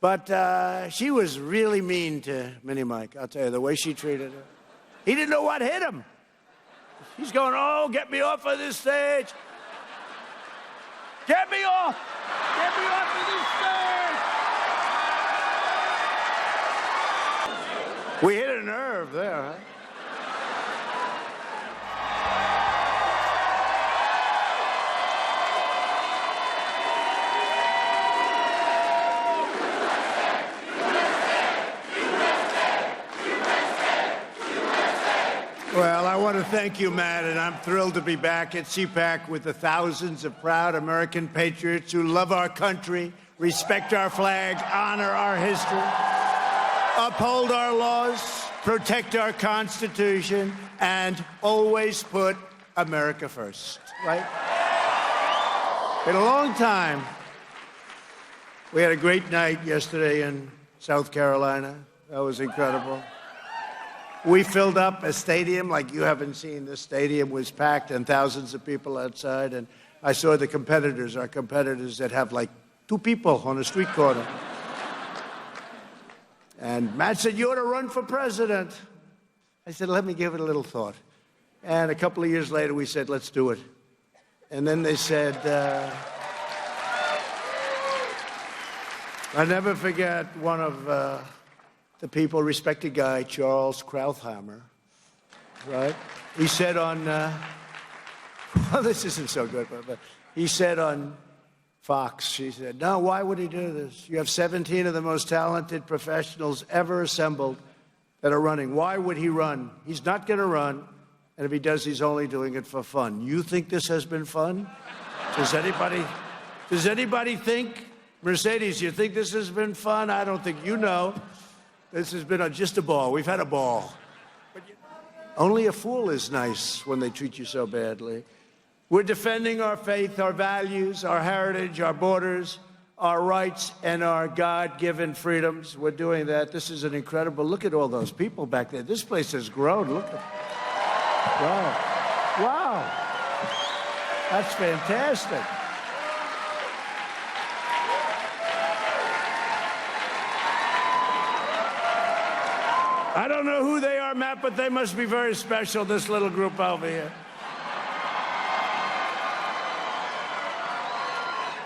But she was really mean to Mini Mike, I'll tell you, the way she treated her. He didn't know what hit him. He's going, oh, get me off of this stage. Get me off! Get me off of this stage! We hit a nerve there, huh? Well, I want to thank you, Matt, and I'm thrilled to be back at CPAC with the thousands of proud American patriots who love our country, respect our flag, honor our history, uphold our laws, protect our Constitution, and always put America first, right? Been a long time. We had a great night yesterday in South Carolina. That was incredible. We filled up a stadium like you haven't seen. This stadium was packed and thousands of people outside. And I saw the competitors, our competitors that have like 2 people on a street corner. And Matt said, you ought to run for president. I said, let me give it a little thought. And a couple of years later, we said, let's do it. And then they said, I never forget one of the people, respected guy, Charles Krauthammer, right? He said on, well, this isn't so good, but he said on Fox, he said, no, why would he do this? You have 17 of the most talented professionals ever assembled that are running. Why would he run? He's not going to run, and if he does, he's only doing it for fun. You think this has been fun? Does anybody think, Mercedes, you think this has been fun? I don't think you know. This has been just a ball. We've had a ball. But only a fool is nice when they treat you so badly. We're defending our faith, our values, our heritage, our borders, our rights, and our God-given freedoms. We're doing that. This is an incredible, look at all those people back there. This place has grown. Look at, wow. Wow. That's fantastic. I don't know who they are, Matt, but they must be very special, this little group over here.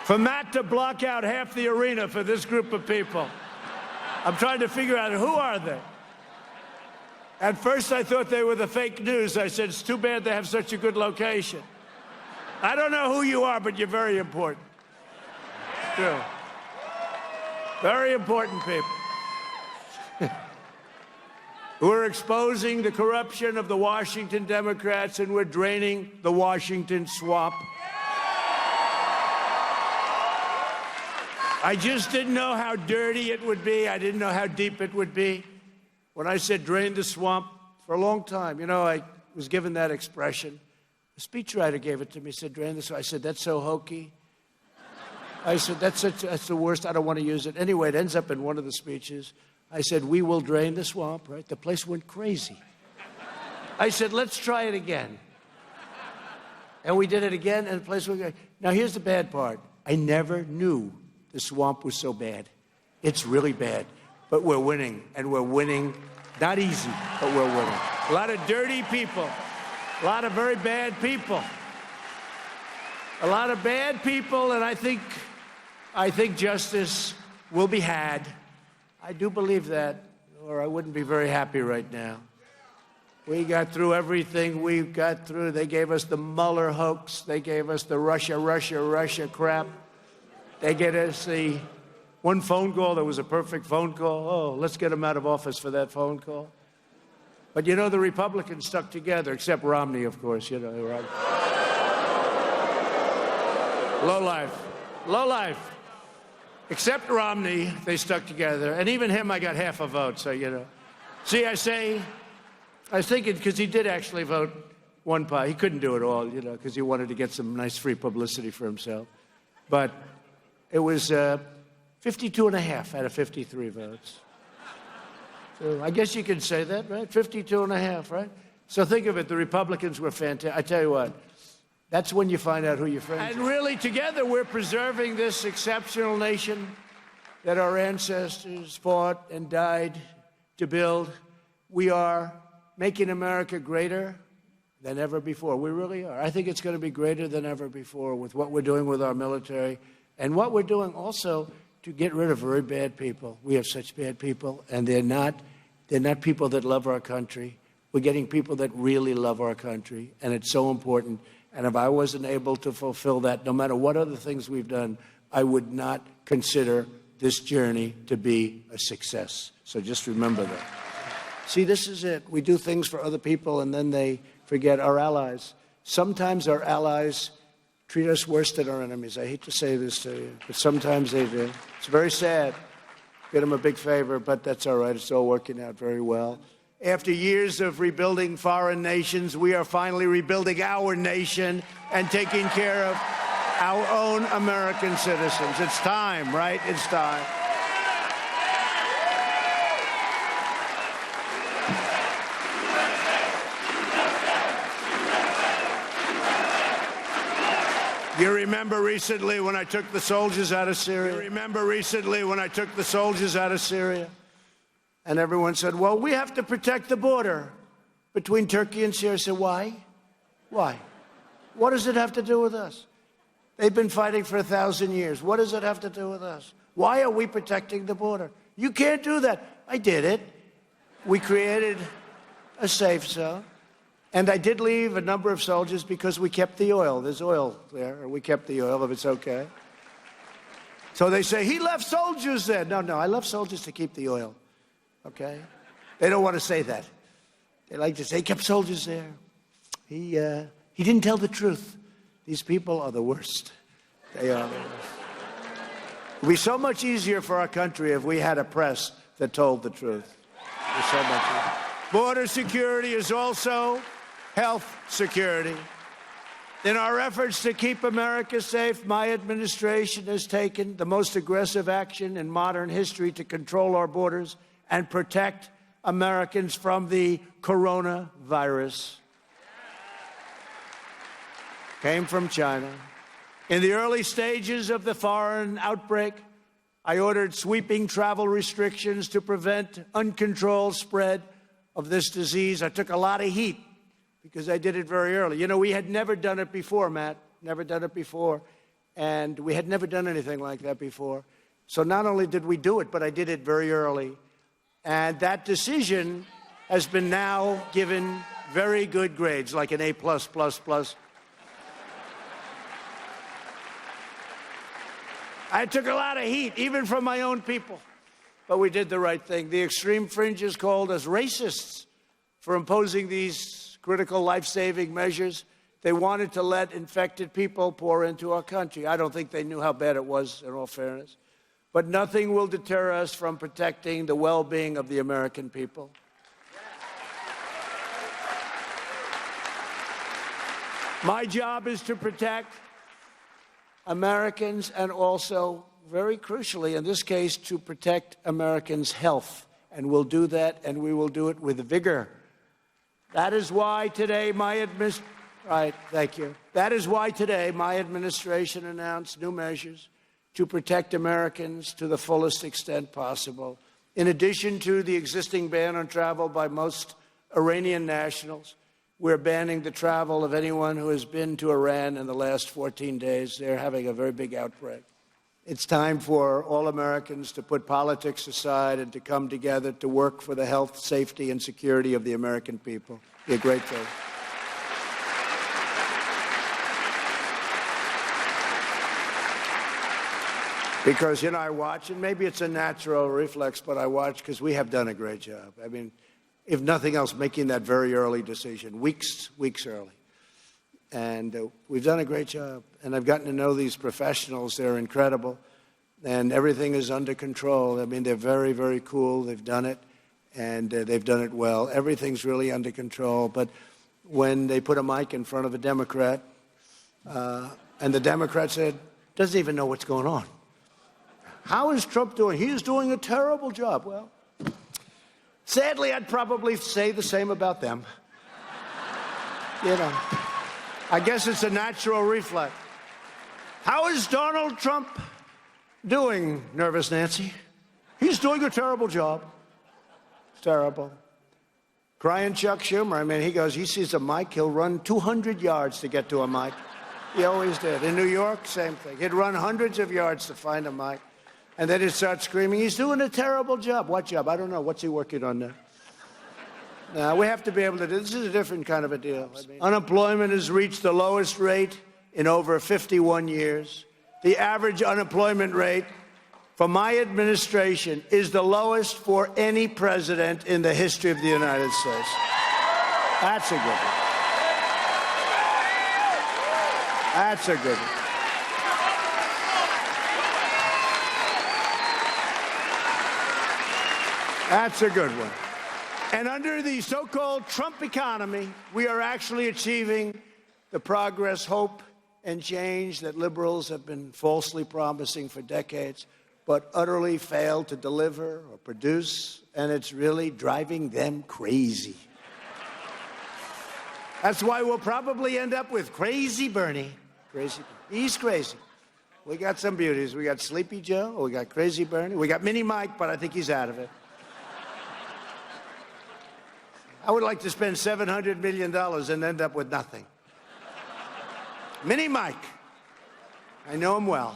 For Matt to block out half the arena for this group of people, I'm trying to figure out who are they. At first, I thought they were the fake news. I said, it's too bad they have such a good location. I don't know who you are, but you're very important. True. Very important people. We're exposing the corruption of the Washington Democrats, and we're draining the Washington swamp. I just didn't know how dirty it would be. I didn't know how deep it would be. When I said drain the swamp, for a long time, you know, I was given that expression. A speechwriter gave it to me, said, drain the swamp. I said, that's so hokey. I said, that's the worst. I don't want to use it. Anyway, it ends up in one of the speeches. I said, we will drain the swamp, right? The place went crazy. I said, let's try it again. And we did it again, and the place went crazy. Now, here's the bad part. I never knew the swamp was so bad. It's really bad. But we're winning, and we're winning. Not easy, but we're winning. A lot of dirty people. A lot of very bad people. A lot of bad people, and I think justice will be had. I do believe that, or I wouldn't be very happy right now. We got through everything we got through. They gave us the Mueller hoax. They gave us the Russia crap. They gave us the one phone call that was a perfect phone call. Oh, let's get him out of office for that phone call. But you know, the Republicans stuck together, except Romney, of course. You know, low life. Except Romney, they stuck together. And even him, I got half a vote, so, you know. See, I was thinking, because he did actually vote one part. He couldn't do it all, you know, because he wanted to get some nice free publicity for himself. But it was 52 and a half out of 53 votes. So I guess you can say that, right? 52 and a half, right? So think of it, the Republicans were fantastic. I tell you what. That's when you find out who your friends are. And really, together, we're preserving this exceptional nation that our ancestors fought and died to build. We are making America greater than ever before. We really are. I think it's going to be greater than ever before with what we're doing with our military and what we're doing also to get rid of very bad people. We have such bad people, and they're not people that love our country. We're getting people that really love our country, and it's so important. And if I wasn't able to fulfill that, no matter what other things we've done, I would not consider this journey to be a success. So just remember that. See, this is it. We do things for other people, and then they forget our allies. Sometimes our allies treat us worse than our enemies. I hate to say this to you, but sometimes they do. It's very sad. Did them a big favor, but that's all right. It's all working out very well. After years of rebuilding foreign nations, we are finally rebuilding our nation and taking care of our own American citizens. It's time, right? It's time. You remember recently when I took the soldiers out of Syria? And everyone said, well, we have to protect the border between Turkey and Syria. I said, why? Why? What does it have to do with us? They've been fighting for 1,000 years. What does it have to do with us? Why are we protecting the border? You can't do that. I did it. We created a safe zone. And I did leave a number of soldiers because we kept the oil. There's oil there. We kept the oil, if it's okay. So they say, he left soldiers there. No, I left soldiers to keep the oil. Okay? They don't want to say that. They like to say, he kept soldiers there. He didn't tell the truth. These people are the worst. They are the worst. It would be so much easier for our country if we had a press that told the truth. It was so much easier. Border security is also health security. In our efforts to keep America safe, my administration has taken the most aggressive action in modern history to control our borders and protect Americans from the coronavirus. Came from China. In the early stages of the foreign outbreak, I ordered sweeping travel restrictions to prevent uncontrolled spread of this disease. I took a lot of heat because I did it very early. You know, we had never done it before, Matt, never done it before. And we had never done anything like that before. So not only did we do it, but I did it very early. And that decision has been now given very good grades, like an A+++. I took a lot of heat, even from my own people. But we did the right thing. The extreme fringes called us racists for imposing these critical life-saving measures. They wanted to let infected people pour into our country. I don't think they knew how bad it was, in all fairness. But nothing will deter us from protecting the well-being of the American people. My job is to protect Americans and also, very crucially in this case, to protect Americans' health. And we'll do that, and we will do it with vigor. That is why today That is why today my administration announced new measures to protect Americans to the fullest extent possible. In addition to the existing ban on travel by most Iranian nationals, we're banning the travel of anyone who has been to Iran in the last 14 days. They're having a very big outbreak. It's time for all Americans to put politics aside and to come together to work for the health, safety, and security of the American people. Be a great thing. Because, you know, I watch, and maybe it's a natural reflex, but I watch because we have done a great job. I mean, if nothing else, making that very early decision, weeks early. And we've done a great job. And I've gotten to know these professionals. They're incredible. And everything is under control. I mean, they're very, very cool. They've done it, and they've done it well. Everything's really under control. But when they put a mic in front of a Democrat, and the Democrat said, doesn't even know what's going on. How is Trump doing? He is doing a terrible job. Well, sadly, I'd probably say the same about them. You know, I guess it's a natural reflex. How is Donald Trump doing, Nervous Nancy? He's doing a terrible job. It's terrible. Crying Chuck Schumer. I mean, he sees a mic, he'll run 200 yards to get to a mic. He always did. In New York, same thing. He'd run hundreds of yards to find a mic. And then he'd start screaming, he's doing a terrible job. What job? I don't know. What's he working on now? Now, we have to be able to do this. Is a different kind of a deal. Unemployment has reached the lowest rate in over 51 years. The average unemployment rate for my administration is the lowest for any president in the history of the United States. That's a good one. That's a good one. That's a good one. And under the so-called Trump economy, we are actually achieving the progress, hope, and change that liberals have been falsely promising for decades, but utterly failed to deliver or produce, and it's really driving them crazy. That's why we'll probably end up with Crazy Bernie. Crazy Bernie. He's crazy. We got some beauties. We got Sleepy Joe, we got Crazy Bernie, we got Mini Mike, but I think he's out of it. I would like to spend $700 million and end up with nothing. Mini Mike. I know him well.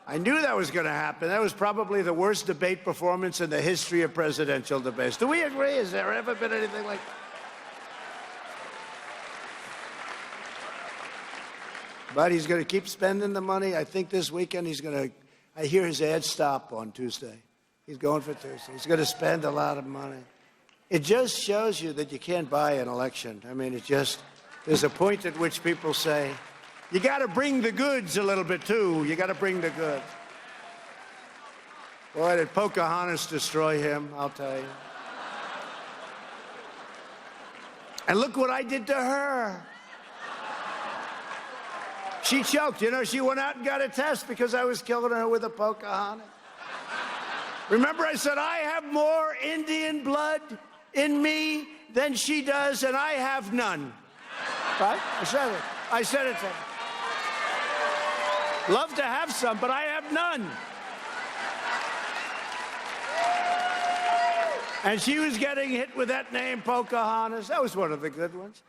I knew that was going to happen. That was probably the worst debate performance in the history of presidential debates. Do we agree? Has there ever been anything like that? But he's going to keep spending the money. I think this weekend he's going to, I hear his ads stop on Tuesday. He's going for Tuesday. He's going to spend a lot of money. It just shows you that you can't buy an election. I mean, there's a point at which people say, you got to bring the goods a little bit, too. You got to bring the goods. Boy, did Pocahontas destroy him, I'll tell you. And look what I did to her. She choked. You know, she went out and got a test because I was killing her with a Pocahontas. Remember, I said, I have more Indian blood in me than she does, and I have none. Right? I said it. I said it to her. Love to have some, but I have none. And she was getting hit with that name, Pocahontas. That was one of the good ones.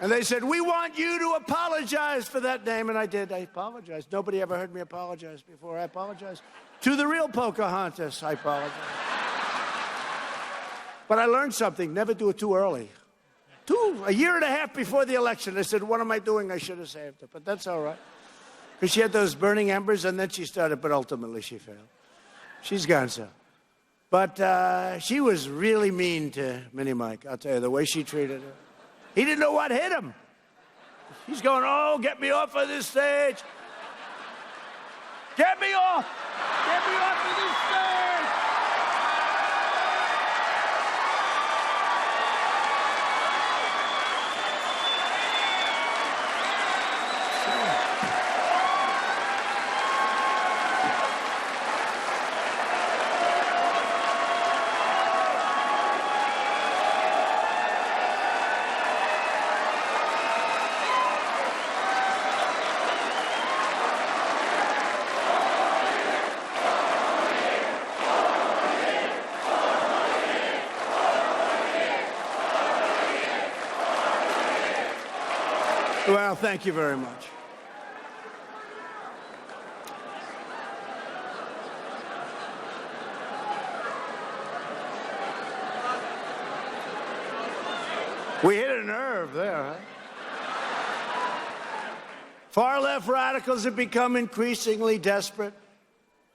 And they said, we want you to apologize for that name. And I did. I apologized. Nobody ever heard me apologize before. I apologized. To the real Pocahontas, I apologize. But I learned something. Never do it too early. A year and a half before the election, I said, what am I doing? I should have saved it. But that's all right. Because she had those burning embers, and then she started, but ultimately she failed. She's gone, so. But she was really mean to Mini Mike, I'll tell you, the way she treated her. He didn't know what hit him. He's going, oh, get me off of this stage. Get me off. Get me off of this stage. Well, thank you very much. We hit a nerve there, huh? Far-left radicals have become increasingly desperate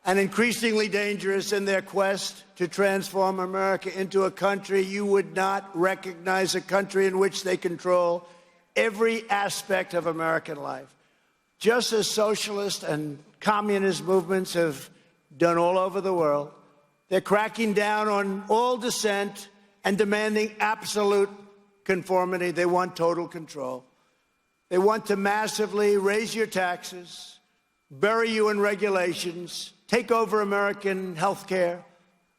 and increasingly dangerous in their quest to transform America into a country you would not recognize, a country in which they control every aspect of American life, just as socialist and communist movements have done all over the world. They're cracking down on all dissent and demanding absolute conformity. They want total control. They want to massively raise your taxes, bury you in regulations, take over American health care,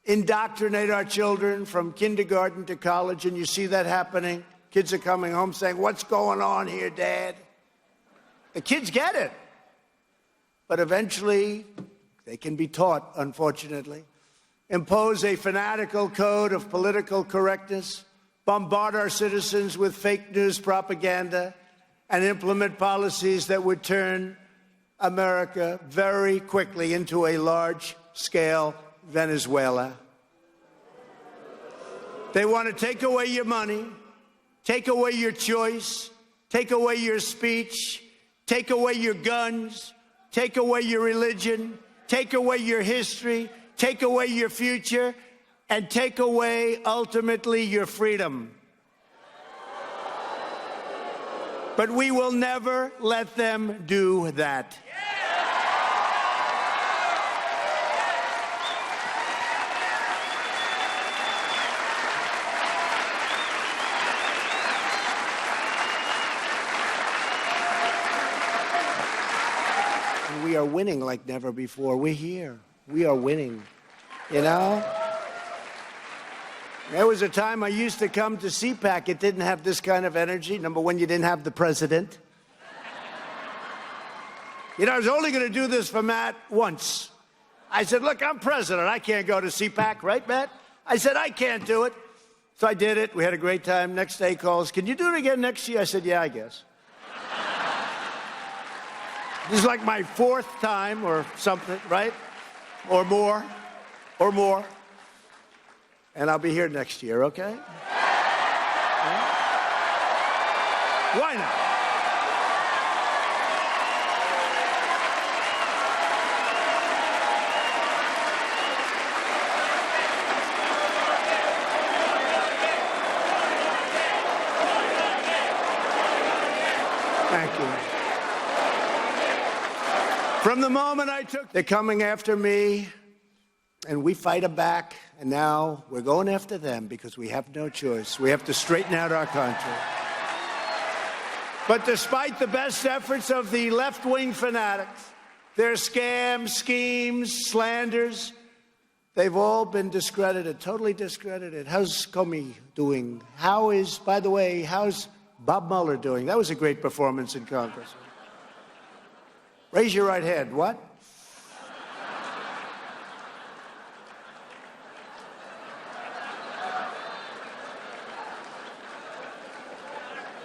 indoctrinate our children from kindergarten to college, and you see that happening. Kids are coming home saying, what's going on here, Dad? The kids get it. but eventually they can be taught, unfortunately, impose a fanatical code of political correctness, bombard our citizens with fake news propaganda, and implement policies that would turn America very quickly into a large-scale Venezuela. They want to take away your money, take away your choice, take away your speech, take away your guns, take away your religion, take away your history, take away your future, and take away, ultimately, your freedom. But we will never let them do that. And we are winning like never before. We're here. We are winning. You know? There was a time I used to come to CPAC. It didn't have this kind of energy. Number one, you didn't have the president. You know, I was only going to do this for Matt once. I said, look, I'm president. I can't go to CPAC, right, Matt? I said, I can't do it. So I did it. We had a great time. Next day he calls, can you do it again next year? I said, yeah, I guess. This is like my fourth time or something, right? Or more. Or more. And I'll be here next year, okay? Yeah. Why not? Thank you. From the moment I took, they're coming after me, and we fight them back, and now we're going after them because we have no choice. We have to straighten out our country. But despite the best efforts of the left-wing fanatics, their scams, schemes, slanders, they've all been discredited, totally discredited. How's Comey doing? By the way, how's Bob Mueller doing? That was a great performance in Congress. Raise your right hand. What?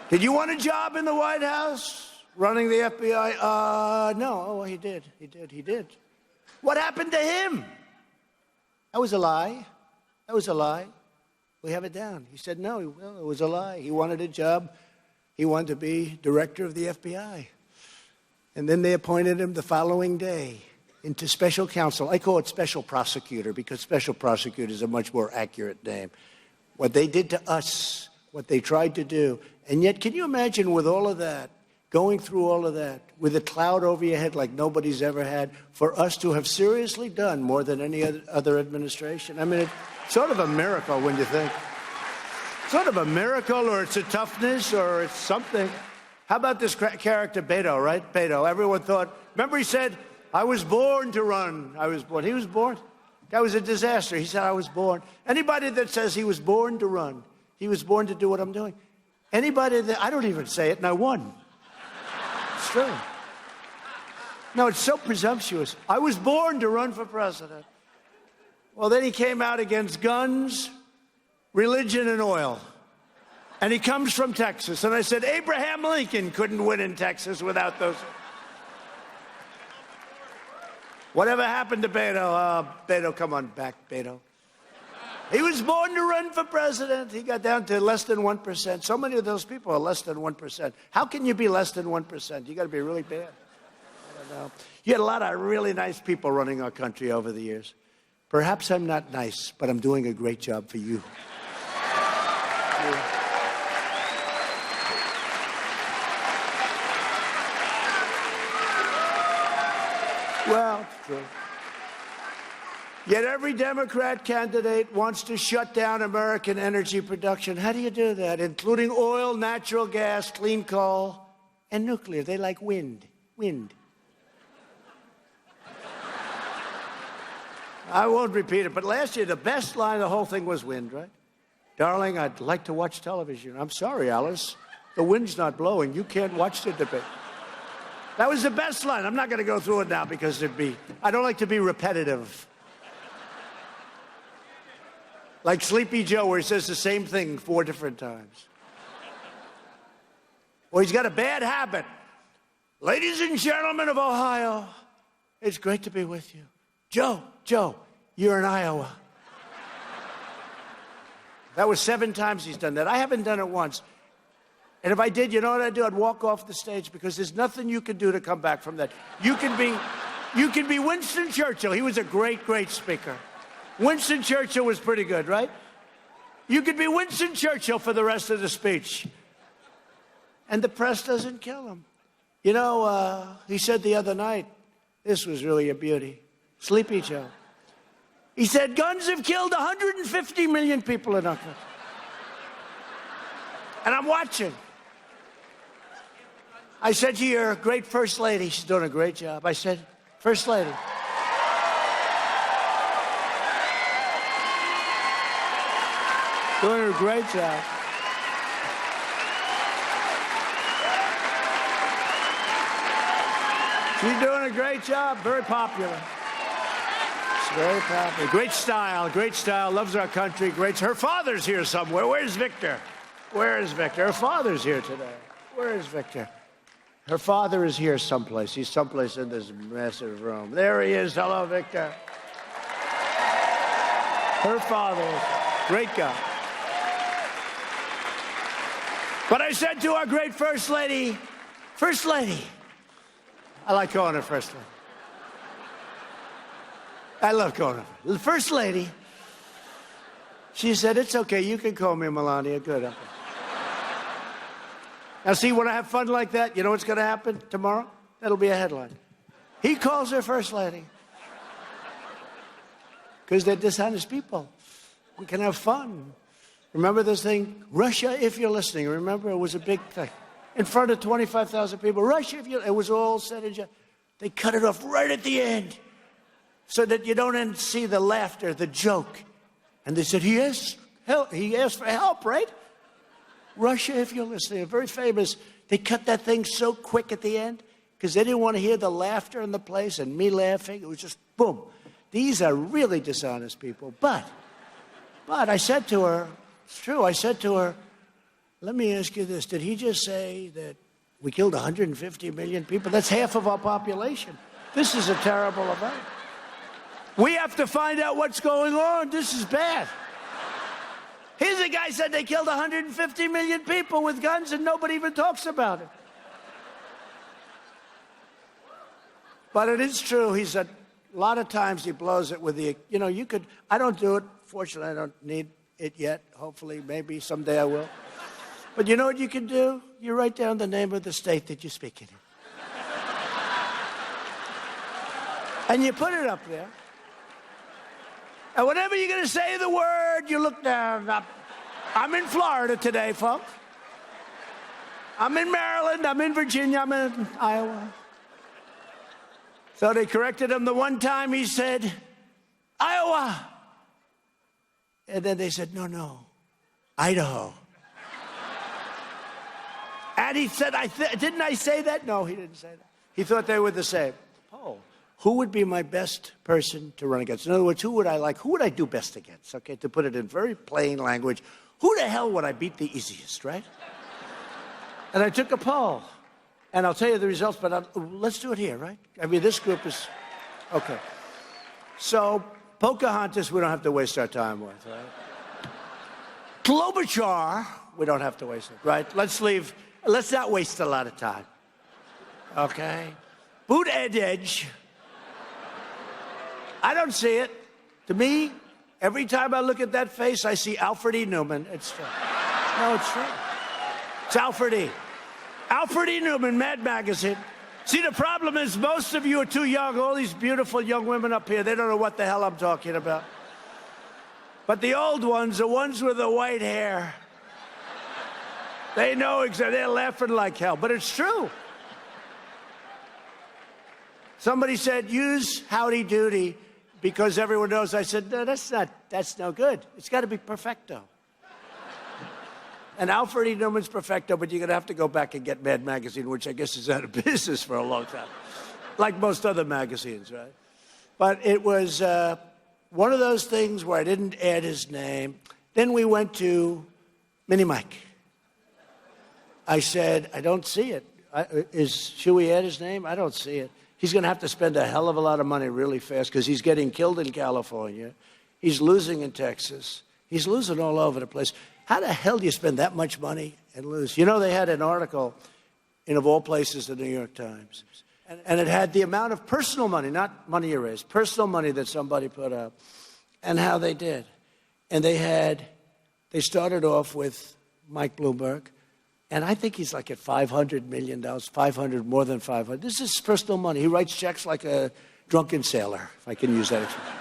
Did you want a job in the White House, running the FBI? No. Oh, he did. He did. What happened to him? That was a lie. That was a lie. We have it down. He said no. Well, it was a lie. He wanted a job. He wanted to be director of the FBI. And then they appointed him the following day into special counsel. I call it special prosecutor because special prosecutor is a much more accurate name. What they did to us, what they tried to do. And yet, can you imagine with all of that, going through all of that, with a cloud over your head like nobody's ever had, for us to have seriously done more than any other administration? I mean, it's sort of a miracle when you think. Sort of a miracle, or it's a toughness, or it's something. How about this character, Beto, right? Beto. Everyone thought, remember he said, I was born to run. I was born. He was born. That was a disaster. He said, I was born. Anybody that says he was born to run, he was born to do what I'm doing. Anybody that, I don't even say it, and I won. It's true. No, it's so presumptuous. I was born to run for president. Well, then he came out against guns, religion, and oil. And he comes from Texas. And I said, Abraham Lincoln couldn't win in Texas without those. Whatever happened to Beto? Beto, come on back, Beto. He was born to run for president. He got down to less than 1%. So many of those people are less than 1%. How can you be less than 1%? You got to be really bad. I don't know. You had a lot of really nice people running our country over the years. Perhaps I'm not nice, but I'm doing a great job for you. Well, true. Yet every Democrat candidate wants to shut down American energy production. How do you do that? Including oil, natural gas, clean coal, and nuclear. They like wind. Wind. I won't repeat it, but last year the best line of the whole thing was wind, right? Darling, I'd like to watch television. I'm sorry, Alice. The wind's not blowing. You can't watch the debate. That was the best line. I'm not going to go through it now because I don't like to be repetitive. Like Sleepy Joe, where he says the same thing 4 different times. Or he's got a bad habit. Ladies and gentlemen of Ohio, it's great to be with you. Joe, you're in Iowa. That was 7 times he's done that. I haven't done it once. And if I did, you know what I'd do? I'd walk off the stage because there's nothing you can do to come back from that. You can be Winston Churchill. He was a great, great speaker. Winston Churchill was pretty good, right? You could be Winston Churchill for the rest of the speech. And the press doesn't kill him. You know, he said the other night, this was really a beauty. Sleepy Joe. He said, guns have killed 150 million people in our country. And I'm watching. I said to your great First Lady, she's doing a great job. I said, First Lady. Doing a great job. She's doing a great job. Very popular. She's very popular. Great style, loves our country. Great. Her father's here somewhere. Where's Victor? Where is Victor? Her father's here today. Where is Victor? Her father is here someplace. He's someplace in this massive room. There he is. Hello, Victor. Her father, great guy. But I said to our great First Lady, I like calling her First Lady. I love calling her. The First Lady, she said, it's okay, you can call me Melania. Good. Okay. Now see, when I have fun like that, you know what's going to happen tomorrow? That'll be a headline. He calls her First Lady. Because they're dishonest people. We can have fun. Remember this thing? Russia, if you're listening. Remember, it was a big thing. In front of 25,000 people. Russia, if you... It was all said and done. They cut it off right at the end. So that you don't see the laughter, the joke. And they said, he asked for help, right? Russia, if you're listening. Very famous. They cut that thing so quick at the end. Because they didn't want to hear the laughter in the place and me laughing. It was just boom. These are really dishonest people. But I said to her, it's true, I said to her, let me ask you this. Did he just say that we killed 150 million people? That's half of our population. This is a terrible event. We have to find out what's going on. This is bad. Here's a guy said they killed 150 million people with guns and nobody even talks about it. But it is true. He said a lot of times he blows it with the, you know, you could, I don't do it. Fortunately, I don't need it yet. Hopefully, maybe someday I will. But you know what you can do? You write down the name of the state that you're speaking in. And you put it up there. And whenever you're going to say the word, you look down. I'm in Florida today, folks. I'm in Maryland. I'm in Virginia. I'm in Iowa. So they corrected him the one time he said, Iowa. And then they said, no, Idaho. And he said, didn't I say that? No, he didn't say that. He thought they were the same. Oh, who would be my best person to run against? In other words, who would I like? Who would I do best against? Okay, to put it in very plain language, who the hell would I beat the easiest, right? And I took a poll. And I'll tell you the results, but let's do it here, right? I mean, this group is, okay. So, Pocahontas, we don't have to waste our time with, right? Klobuchar, we don't have to waste it, right? Let's not waste a lot of time, okay? Buttigieg, I don't see it. To me, every time I look at that face, I see Alfred E. Newman. It's true. No, it's true. It's Alfred E. Alfred E. Newman, Mad Magazine. See, the problem is most of you are too young. All these beautiful young women up here, they don't know what the hell I'm talking about. But the old ones, the ones with the white hair, they know exactly. They're laughing like hell, but it's true. Somebody said, use howdy doody because everyone knows. I said, no, that's no good. It's got to be perfecto. And Alfred E. Newman's Perfecto, but you're going to have to go back and get Mad Magazine, which I guess is out of business for a long time, like most other magazines, right? But it was one of those things where I didn't add his name. Then we went to Mini Mike. I said, I don't see it. Should we add his name? I don't see it. He's going to have to spend a hell of a lot of money really fast because he's getting killed in California. He's losing in Texas. He's losing all over the place. How the hell do you spend that much money and lose? You know, they had an article in, of all places, the New York Times. And it had the amount of personal money, not money you raised, personal money that somebody put up and how they did. And they started off with Mike Bloomberg. And I think he's like at $500 million, 500, more than 500. This is personal money. He writes checks like a drunken sailor, if I can use that expression.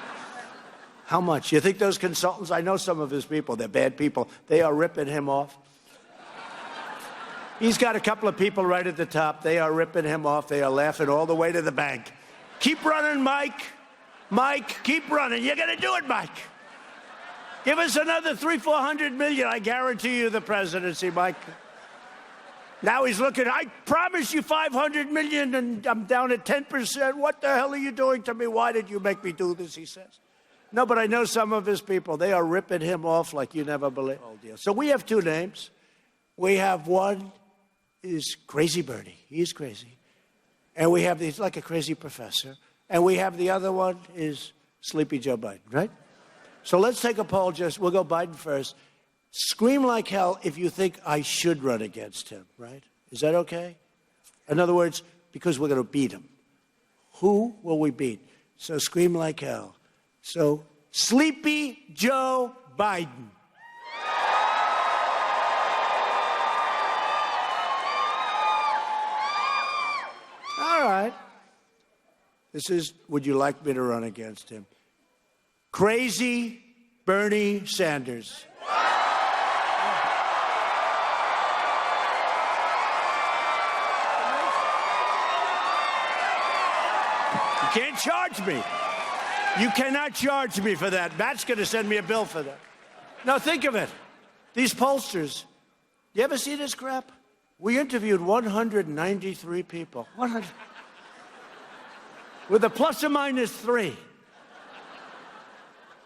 How much? You think those consultants, I know some of his people, they're bad people, they are ripping him off. He's got a couple of people right at the top. They are ripping him off. They are laughing all the way to the bank. Keep running, Mike. Mike, keep running. You're going to do it, Mike. Give us another $300-400 million. I guarantee you the presidency, Mike. Now he's looking, I promise you $500 million, and I'm down at 10%. What the hell are you doing to me? Why did you make me do this, he says. No, but I know some of his people. They are ripping him off like you never believe. Oh, dear. So we have two names. We have one is Crazy Bernie. He's crazy. And we have, he's like a crazy professor. And we have the other one is Sleepy Joe Biden, right? So let's take a poll. We'll go Biden first. Scream like hell if you think I should run against him, right? Is that okay? In other words, because we're going to beat him. Who will we beat? So scream like hell. So Sleepy Joe Biden. All right. This is, would you like me to run against him? Crazy Bernie Sanders. You can't charge me. You cannot charge me for that. Matt's going to send me a bill for that. Now, think of it. These pollsters, you ever see this crap? We interviewed 193 people. 100. With a plus or minus 3.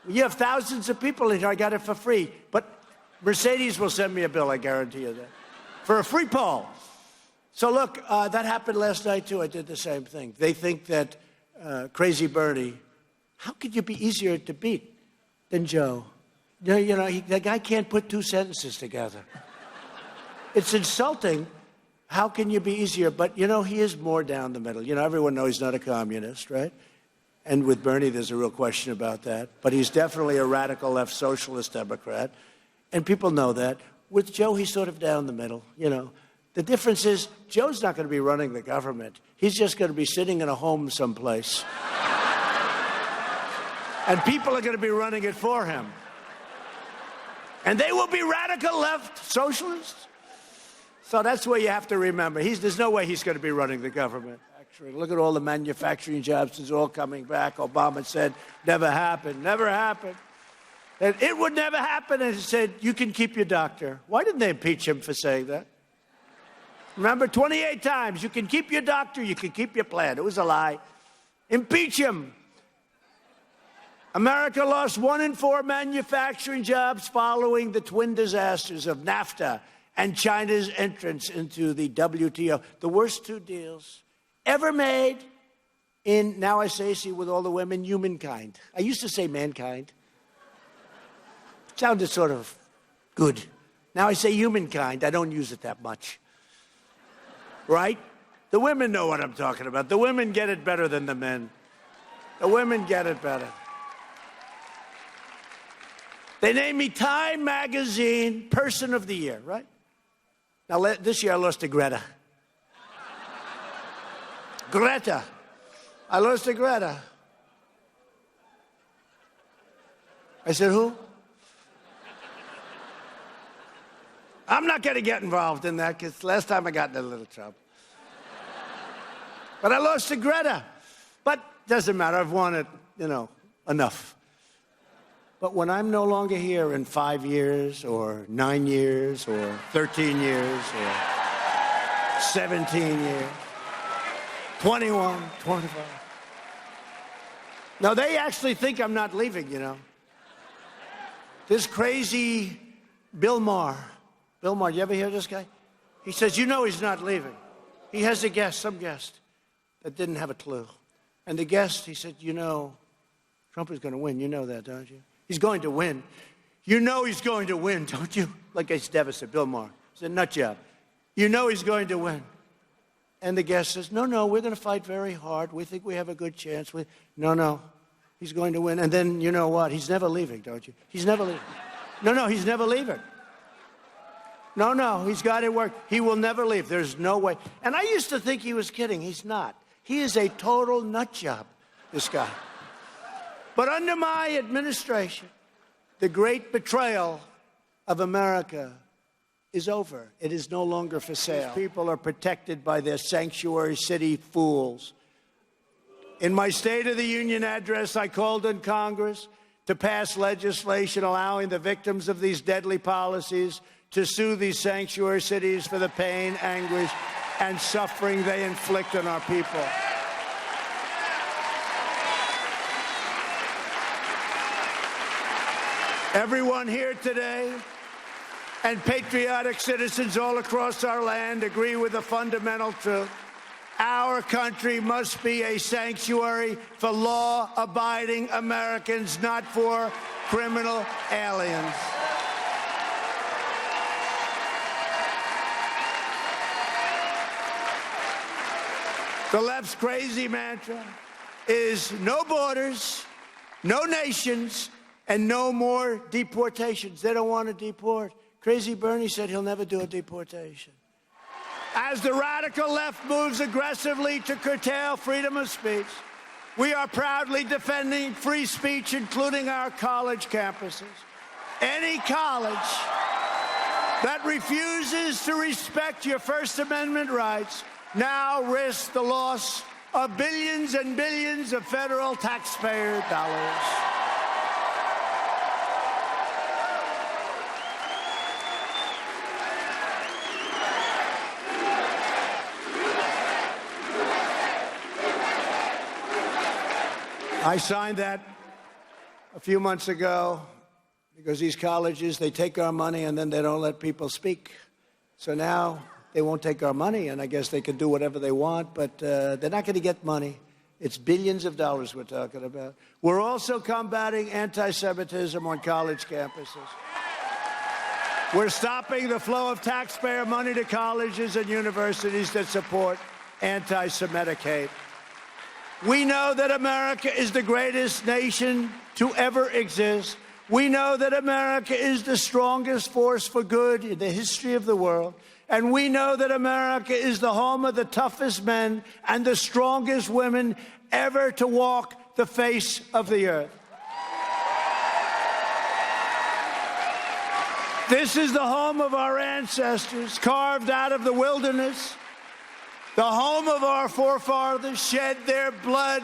You have thousands of people in here. I got it for free. But Mercedes will send me a bill, I guarantee you that. For a free poll. So look, that happened last night, too. I did the same thing. They think that Crazy Bernie, how could you be easier to beat than Joe? The guy can't put two sentences together. It's insulting. How can you be easier? But, he is more down the middle. Everyone knows he's not a communist, right? And with Bernie, there's a real question about that. But he's definitely a radical left socialist Democrat. And people know that. With Joe, he's sort of down the middle, The difference is Joe's not going to be running the government. He's just going to be sitting in a home someplace. And people are going to be running it for him. And they will be radical left socialists. So that's what you have to remember. There's no way he's going to be running the government. Actually, look at all the manufacturing jobs. It's all coming back. Obama said, never happened, never happened. And it would never happen. And he said, you can keep your doctor. Why didn't they impeach him for saying that? Remember, 28 times, you can keep your doctor, you can keep your plan. It was a lie. Impeach him. America lost 1 in 4 manufacturing jobs following the twin disasters of NAFTA and China's entrance into the WTO. The worst 2 deals ever made in, now I say, see with all the women, humankind. I used to say mankind. It sounded sort of good. Now I say humankind. I don't use it that much. Right? The women know what I'm talking about. The women get it better than the men. The women get it better. They named me Time Magazine Person of the Year, right? Now, this year I lost to Greta. Greta. I lost to Greta. I said, who? I'm not going to get involved in that because last time I got in a little trouble. But I lost to Greta. But doesn't matter. I've won it, enough. But when I'm no longer here in 5 years or 9 years or 13 years or 17 years, 21, 25. No, they actually think I'm not leaving, you know. This crazy Bill Maher, you ever hear this guy? He says, you know he's not leaving. He has a guest, some guest, that didn't have a clue. And the guest, he said, you know, Trump is going to win. You know that, don't you? He's going to win. You know he's going to win, don't you? Like it's deficit, Bill Maher. It's a nut job. You know he's going to win. And the guest says, no, we're going to fight very hard. We think we have a good chance. No, he's going to win. And then, you know what? He's never leaving, don't you? He's never leaving. No, he's never leaving. No, he's got it work. He will never leave. There's no way. And I used to think he was kidding. He's not. He is a total nut job, this guy. But under my administration, the great betrayal of America is over. It is no longer for sale. These people are protected by their sanctuary city fools. In my State of the Union address, I called on Congress to pass legislation allowing the victims of these deadly policies to sue these sanctuary cities for the pain, anguish, and suffering they inflict on our people. Everyone here today and patriotic citizens all across our land agree with the fundamental truth. Our country must be a sanctuary for law-abiding Americans, not for criminal aliens. The left's crazy mantra is no borders, no nations, and no more deportations. They don't want to deport. Crazy Bernie said he'll never do a deportation. As the radical left moves aggressively to curtail freedom of speech, we are proudly defending free speech, including our college campuses. Any college that refuses to respect your First Amendment rights now risks the loss of billions and billions of federal taxpayer dollars. I signed that a few months ago because these colleges, they take our money and then they don't let people speak. So now they won't take our money, and I guess they can do whatever they want, but they're not going to get money. It's billions of dollars we're talking about. We're also combating anti-Semitism on college campuses. We're stopping the flow of taxpayer money to colleges and universities that support anti-Semitic hate. We know that America is the greatest nation to ever exist. We know that America is the strongest force for good in the history of the world. And we know that America is the home of the toughest men and the strongest women ever to walk the face of the earth. This is the home of our ancestors, carved out of the wilderness, the home of our forefathers, shed their blood,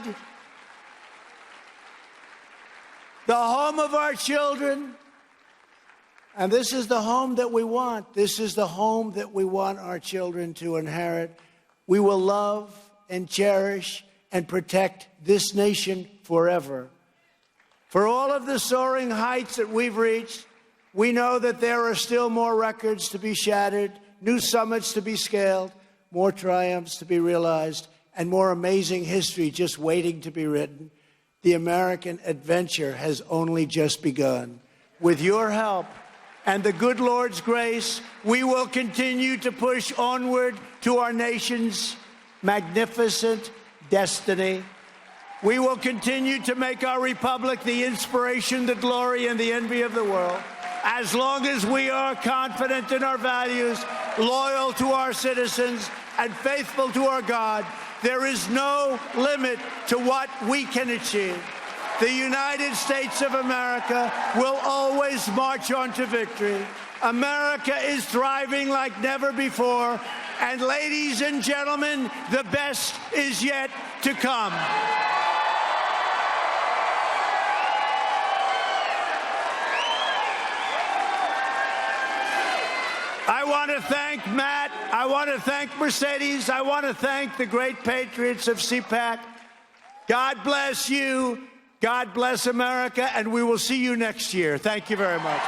the home of our children. And this is the home that we want. This is the home that we want our children to inherit. We will love and cherish and protect this nation forever. For all of the soaring heights that we've reached, we know that there are still more records to be shattered, new summits to be scaled, more triumphs to be realized, and more amazing history just waiting to be written. The American adventure has only just begun. With your help and the good Lord's grace, we will continue to push onward to our nation's magnificent destiny. We will continue to make our republic the inspiration, the glory, and the envy of the world. As long as we are confident in our values, loyal to our citizens, and faithful to our God, there is no limit to what we can achieve. The United States of America will always march on to victory. America is thriving like never before. And ladies and gentlemen, the best is yet to come. I want to thank Matt. I want to thank Mercedes. I want to thank the great patriots of CPAC. God bless you. God bless America. And we will see you next year. Thank you very much.